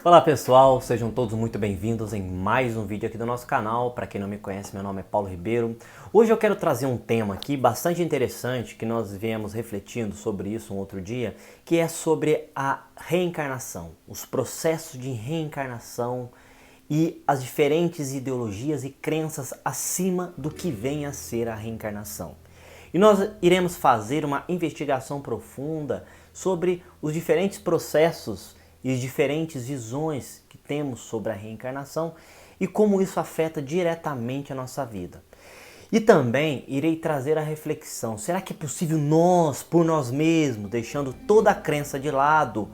Olá pessoal, sejam todos muito bem-vindos em mais um vídeo aqui do nosso canal. Para quem não me conhece, meu nome é Paulo Ribeiro. Hoje eu quero trazer um tema aqui bastante interessante que nós viemos refletindo sobre isso um outro dia, que é sobre a reencarnação, os processos de reencarnação e as diferentes ideologias e crenças acima do que vem a ser a reencarnação. E nós iremos fazer uma investigação profunda sobre os diferentes processos e diferentes visões que temos sobre a reencarnação e como isso afeta diretamente a nossa vida. E também irei trazer a reflexão: será que é possível nós, por nós mesmos, deixando toda a crença de lado,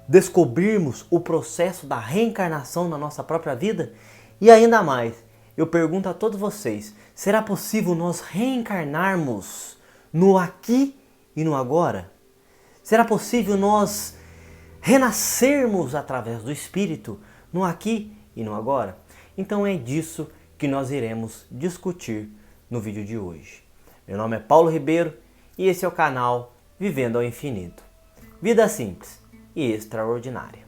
descobrirmos o processo da reencarnação na nossa própria vida? E ainda mais, eu pergunto a todos vocês: será possível nós reencarnarmos no aqui e no agora? Será possível nós renascermos através do Espírito no aqui e no agora? Então é disso que nós iremos discutir no vídeo de hoje. Meu nome é Paulo Ribeiro e esse é o canal Vivendo ao Infinito. Vida simples e extraordinária.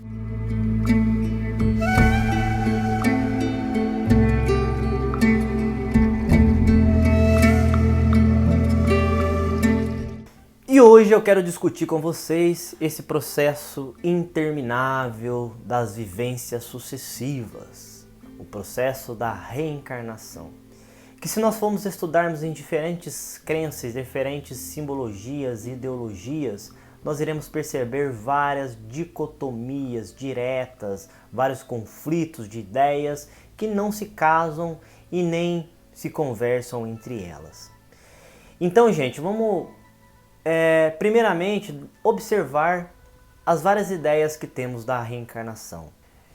E hoje eu quero discutir com vocês esse processo interminável das vivências sucessivas, o processo da reencarnação. Que se nós formos estudarmos em diferentes crenças, diferentes simbologias e ideologias, nós iremos perceber várias dicotomias diretas, vários conflitos de ideias que não se casam e nem se conversam entre elas. Então, gente, vamos primeiramente observar as várias ideias que temos da reencarnação.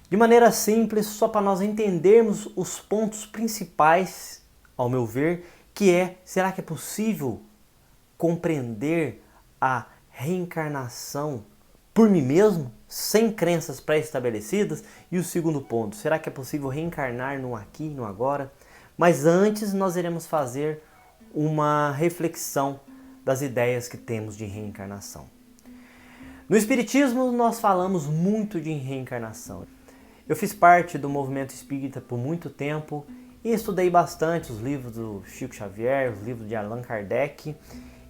De maneira simples, só para nós entendermos os pontos principais, ao meu ver, que é: será que é possível compreender a reencarnação por mim mesmo, sem crenças pré-estabelecidas? E o segundo ponto: será que é possível reencarnar no aqui e no agora? Mas antes nós iremos fazer uma reflexão das ideias que temos de reencarnação. No Espiritismo nós falamos muito de reencarnação. Eu fiz parte do movimento espírita por muito tempo e estudei bastante os livros do Chico Xavier, os livros de Allan Kardec,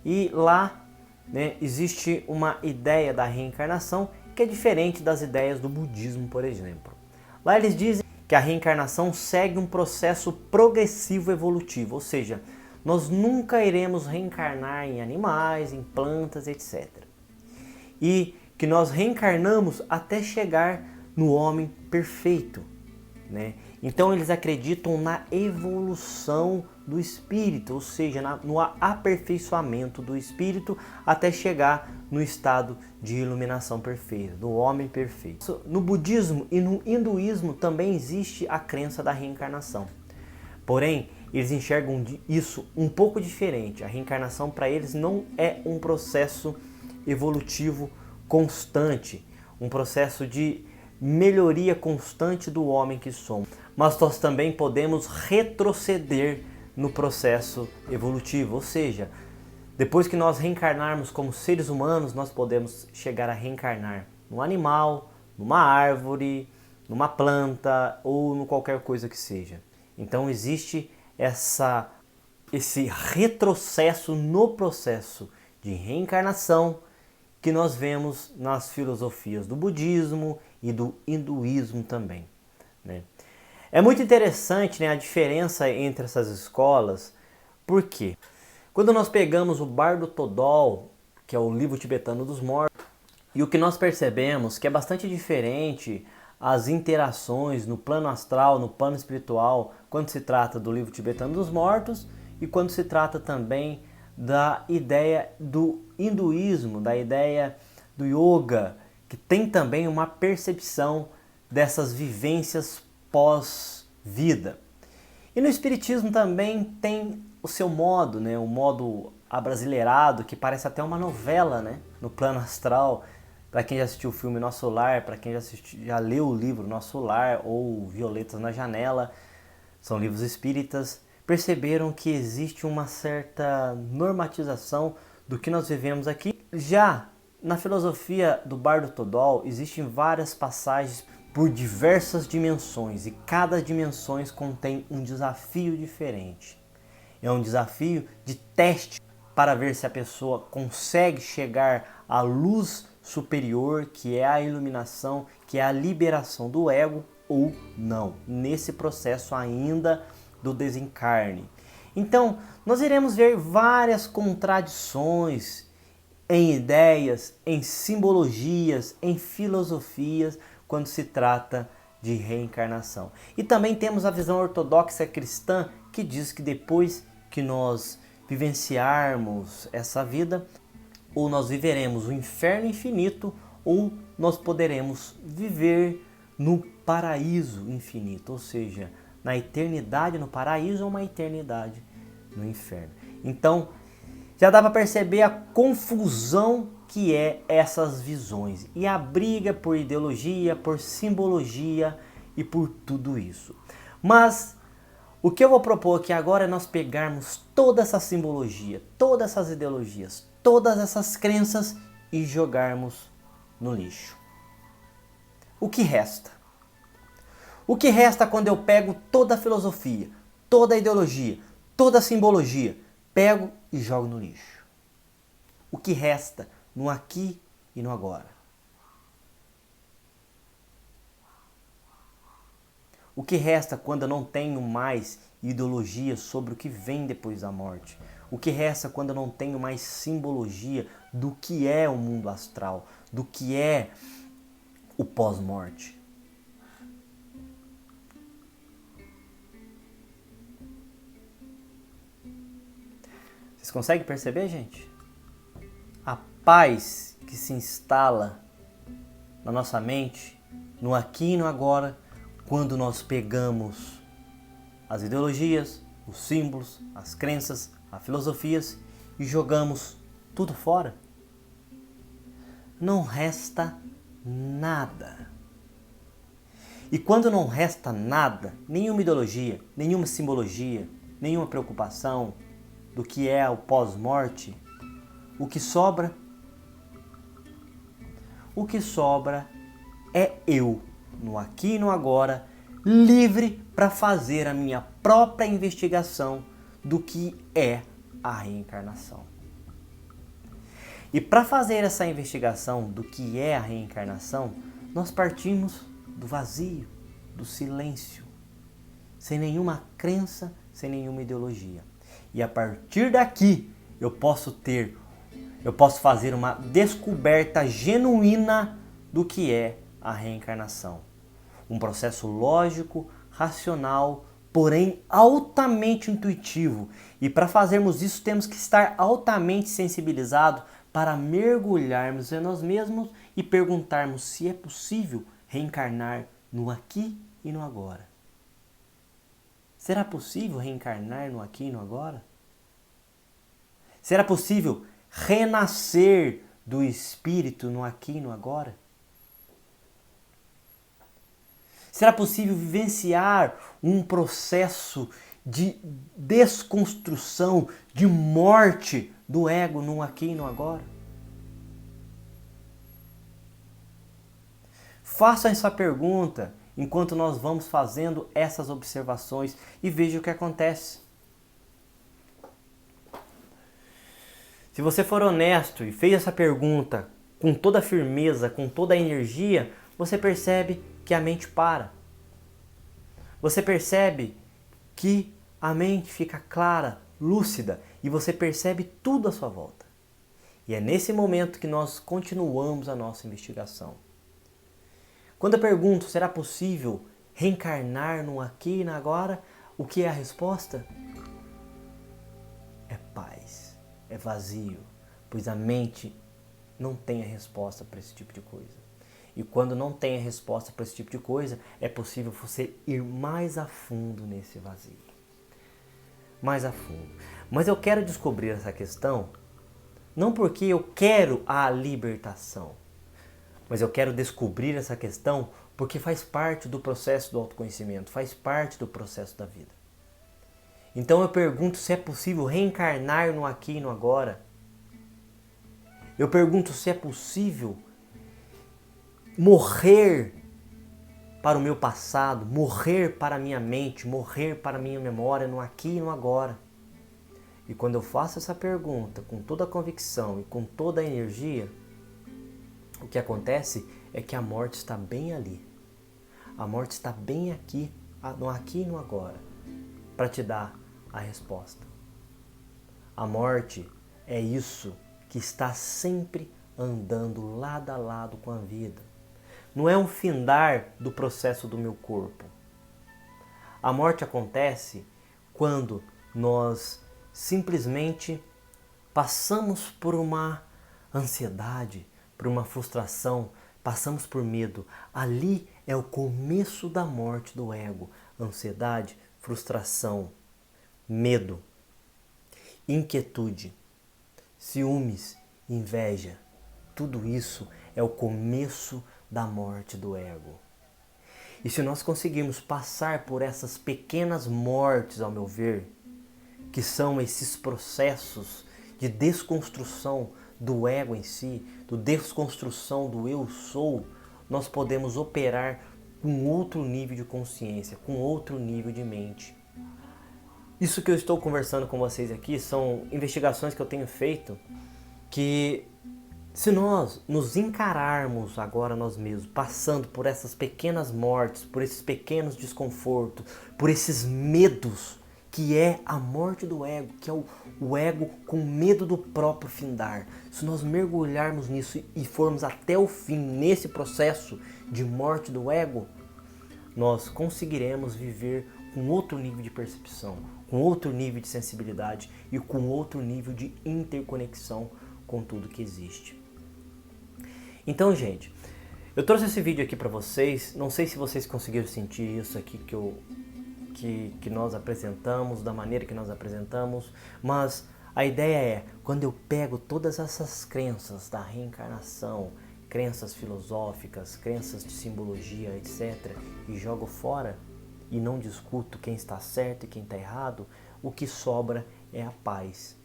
e lá, existe uma ideia da reencarnação que é diferente das ideias do budismo, por exemplo. Lá eles dizem que a reencarnação segue um processo progressivo evolutivo, ou seja, nós nunca iremos reencarnar em animais, em plantas, etc. E que nós reencarnamos até chegar no homem perfeito, né? Então eles acreditam na evolução do espírito, ou seja, no aperfeiçoamento do espírito até chegar no estado de iluminação perfeita, do homem perfeito. No budismo e no hinduísmo também existe a crença da reencarnação. Porém, eles enxergam isso um pouco diferente. A reencarnação para eles não é um processo evolutivo constante, um processo de melhoria constante do homem que somos. Mas nós também podemos retroceder no processo evolutivo, ou seja, depois que nós reencarnarmos como seres humanos, nós podemos chegar a reencarnar num animal, numa árvore, numa planta ou em qualquer coisa que seja. Então existe esse retrocesso no processo de reencarnação que nós vemos nas filosofias do budismo e do hinduísmo também, né? É muito interessante, a diferença entre essas escolas, porque quando nós pegamos o Bardo Todol, que é o livro tibetano dos mortos, e o que nós percebemos que é bastante diferente as interações no plano astral, no plano espiritual, quando se trata do livro tibetano dos mortos e quando se trata também da ideia do hinduísmo, da ideia do yoga, que tem também uma percepção dessas vivências pós-vida. E no espiritismo também tem o seu modo, um modo abrasileirado, que parece até uma novela, no plano astral. Para quem já assistiu o filme Nosso Lar, para quem já leu o livro Nosso Lar ou Violetas na Janela, são livros espíritas, perceberam que existe uma certa normatização do que nós vivemos aqui. Já na filosofia do Bardo Todol existem várias passagens por diversas dimensões e cada dimensão contém um desafio diferente. É um desafio de teste para ver se a pessoa consegue chegar à luz superior, que é a iluminação, que é a liberação do ego ou não, nesse processo ainda do desencarne. Então, nós iremos ver várias contradições em ideias, em simbologias, em filosofias, quando se trata de reencarnação. E também temos a visão ortodoxa cristã, que diz que depois que nós vivenciarmos essa vida, ou nós viveremos o inferno infinito, ou nós poderemos viver no paraíso infinito, ou seja, na eternidade no paraíso ou uma eternidade no inferno. Então, já dá para perceber a confusão que é essas visões e a briga por ideologia, por simbologia e por tudo isso. Mas o que eu vou propor aqui agora é nós pegarmos toda essa simbologia, todas essas ideologias, todas essas crenças e jogarmos no lixo. O que resta? O que resta quando eu pego toda a filosofia, toda a ideologia, toda a simbologia, pego e jogo no lixo? O que resta no aqui e no agora? O que resta quando eu não tenho mais ideologia sobre o que vem depois da morte? O que resta quando eu não tenho mais simbologia do que é o mundo astral, do que é o pós-morte? Vocês conseguem perceber, gente? A paz que se instala na nossa mente, no aqui e no agora, quando nós pegamos as ideologias, os símbolos, as crenças, as filosofias e jogamos tudo fora. Não resta nada. E quando não resta nada, nenhuma ideologia, nenhuma simbologia, nenhuma preocupação do que é o pós-morte, o que sobra? O que sobra é eu, no aqui e no agora, livre para fazer a minha própria investigação do que é a reencarnação. E para fazer essa investigação do que é a reencarnação, nós partimos do vazio, do silêncio, sem nenhuma crença, sem nenhuma ideologia. E a partir daqui eu posso fazer uma descoberta genuína do que é a reencarnação. Um processo lógico, racional, porém altamente intuitivo. E para fazermos isso temos que estar altamente sensibilizados para mergulharmos em nós mesmos e perguntarmos se é possível reencarnar no aqui e no agora. Será possível reencarnar no aqui e no agora? Será possível renascer do espírito no aqui e no agora? Será possível vivenciar um processo de desconstrução, de morte do ego no aqui e no agora? Faça essa pergunta enquanto nós vamos fazendo essas observações e veja o que acontece. Se você for honesto e fez essa pergunta com toda a firmeza, com toda a energia, você percebe que a mente para. Você percebe que a mente fica clara, lúcida e você percebe tudo à sua volta. E é nesse momento que nós continuamos a nossa investigação. Quando eu pergunto, será possível reencarnar no aqui e no agora? O que é a resposta? É paz, é vazio, pois a mente não tem a resposta para esse tipo de coisa. E quando não tem a resposta para esse tipo de coisa, é possível você ir mais a fundo nesse vazio. Mais a fundo. Mas eu quero descobrir essa questão, não porque eu quero a libertação, mas eu quero descobrir essa questão porque faz parte do processo do autoconhecimento, faz parte do processo da vida. Então eu pergunto se é possível reencarnar no aqui e no agora. Eu pergunto se é possível morrer para o meu passado, morrer para a minha mente, morrer para a minha memória no aqui e no agora. E quando eu faço essa pergunta com toda a convicção e com toda a energia, o que acontece é que a morte está bem ali. A morte está bem aqui e no agora, para te dar a resposta. A morte é isso que está sempre andando lado a lado com a vida. Não é um findar do processo do meu corpo. A morte acontece quando nós simplesmente passamos por uma ansiedade, por uma frustração, passamos por medo. Ali é o começo da morte do ego. Ansiedade, frustração, medo, inquietude, ciúmes, inveja. Tudo isso é o começo da morte do ego. E se nós conseguirmos passar por essas pequenas mortes, ao meu ver, que são esses processos de desconstrução do ego em si, de desconstrução do eu sou, nós podemos operar com outro nível de consciência, com outro nível de mente. Isso que eu estou conversando com vocês aqui são investigações que eu tenho feito que, se nós nos encararmos agora nós mesmos, passando por essas pequenas mortes, por esses pequenos desconfortos, por esses medos, que é a morte do ego, que é o ego com medo do próprio findar. Se nós mergulharmos nisso e formos até o fim nesse processo de morte do ego, nós conseguiremos viver com outro nível de percepção, com outro nível de sensibilidade e com outro nível de interconexão com tudo que existe. Então, gente, eu trouxe esse vídeo aqui para vocês. Não sei se vocês conseguiram sentir isso aqui que nós apresentamos, da maneira que nós apresentamos, mas a ideia é, quando eu pego todas essas crenças da reencarnação, crenças filosóficas, crenças de simbologia, etc., e jogo fora e não discuto quem está certo e quem está errado, o que sobra é a paz.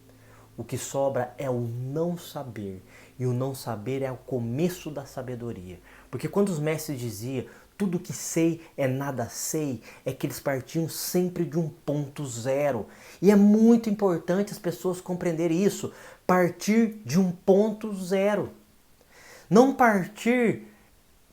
O que sobra é o não saber. E o não saber é o começo da sabedoria. Porque quando os mestres diziam tudo que sei é nada sei, é que eles partiam sempre de um ponto zero. E é muito importante as pessoas compreenderem isso. Partir de um ponto zero. Não partir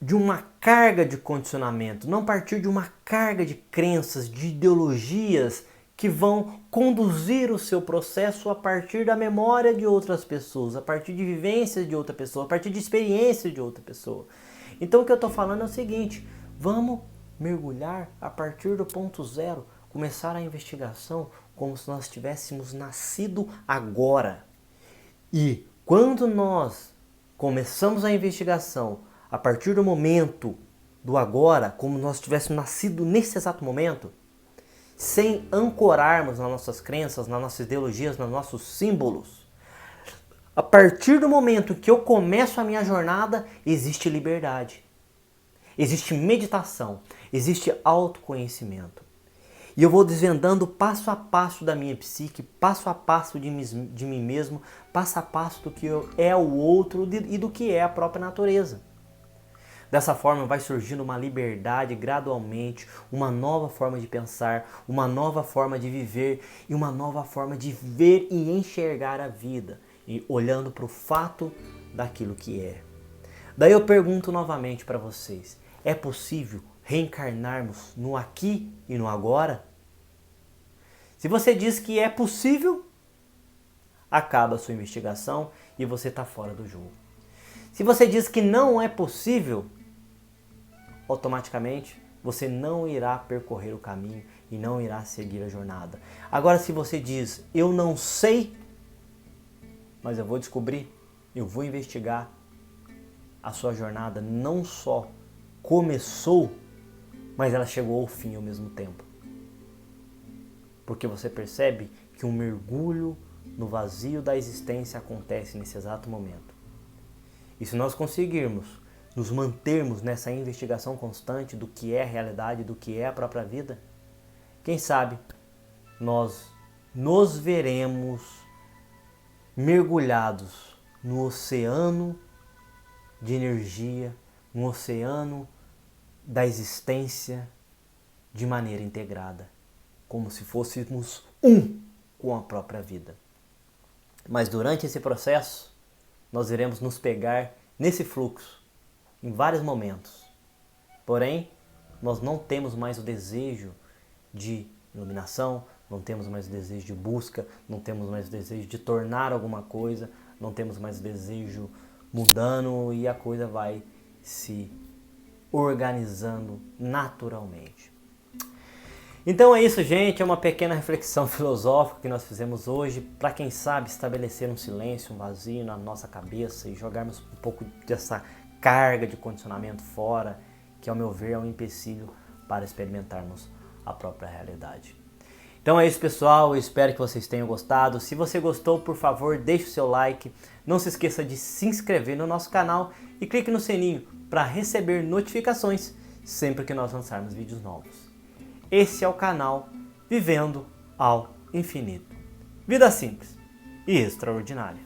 de uma carga de condicionamento, não partir de uma carga de crenças, de ideologias que vão conduzir o seu processo a partir da memória de outras pessoas, a partir de vivências de outra pessoa, a partir de experiências de outra pessoa. Então o que eu estou falando é o seguinte, vamos mergulhar a partir do ponto zero, começar a investigação como se nós tivéssemos nascido agora. E quando nós começamos a investigação a partir do momento do agora, como nós tivéssemos nascido nesse exato momento, sem ancorarmos nas nossas crenças, nas nossas ideologias, nos nossos símbolos, a partir do momento que eu começo a minha jornada, existe liberdade, existe meditação, existe autoconhecimento. E eu vou desvendando passo a passo da minha psique, passo a passo de mim mesmo, passo a passo do que é o outro e do que é a própria natureza. Dessa forma vai surgindo uma liberdade gradualmente, uma nova forma de pensar, uma nova forma de viver e uma nova forma de ver e enxergar a vida, e olhando para o fato daquilo que é. Daí eu pergunto novamente para vocês, é possível reencarnarmos no aqui e no agora? Se você diz que é possível, acaba a sua investigação e você está fora do jogo. Se você diz que não é possível, automaticamente você não irá percorrer o caminho e não irá seguir a jornada. Agora, se você diz, eu não sei, mas eu vou descobrir, eu vou investigar, a sua jornada não só começou, mas ela chegou ao fim ao mesmo tempo. Porque você percebe que um mergulho no vazio da existência acontece nesse exato momento. E se nós conseguirmos nos mantermos nessa investigação constante do que é a realidade, do que é a própria vida, quem sabe nós nos veremos mergulhados no oceano de energia, no oceano da existência de maneira integrada, como se fôssemos um com a própria vida. Mas durante esse processo, nós iremos nos pegar nesse fluxo, em vários momentos. Porém, nós não temos mais o desejo de iluminação, não temos mais o desejo de busca, não temos mais o desejo de tornar alguma coisa, não temos mais o desejo mudando e a coisa vai se organizando naturalmente. Então é isso, gente, é uma pequena reflexão filosófica que nós fizemos hoje, para quem sabe estabelecer um silêncio, um vazio na nossa cabeça e jogarmos um pouco dessa carga de condicionamento fora, que ao meu ver é um empecilho para experimentarmos a própria realidade. Então é isso, pessoal, eu espero que vocês tenham gostado. Se você gostou, por favor, deixe o seu like, não se esqueça de se inscrever no nosso canal e clique no sininho para receber notificações sempre que nós lançarmos vídeos novos. Esse é o canal Vivendo ao Infinito. Vida simples e extraordinária.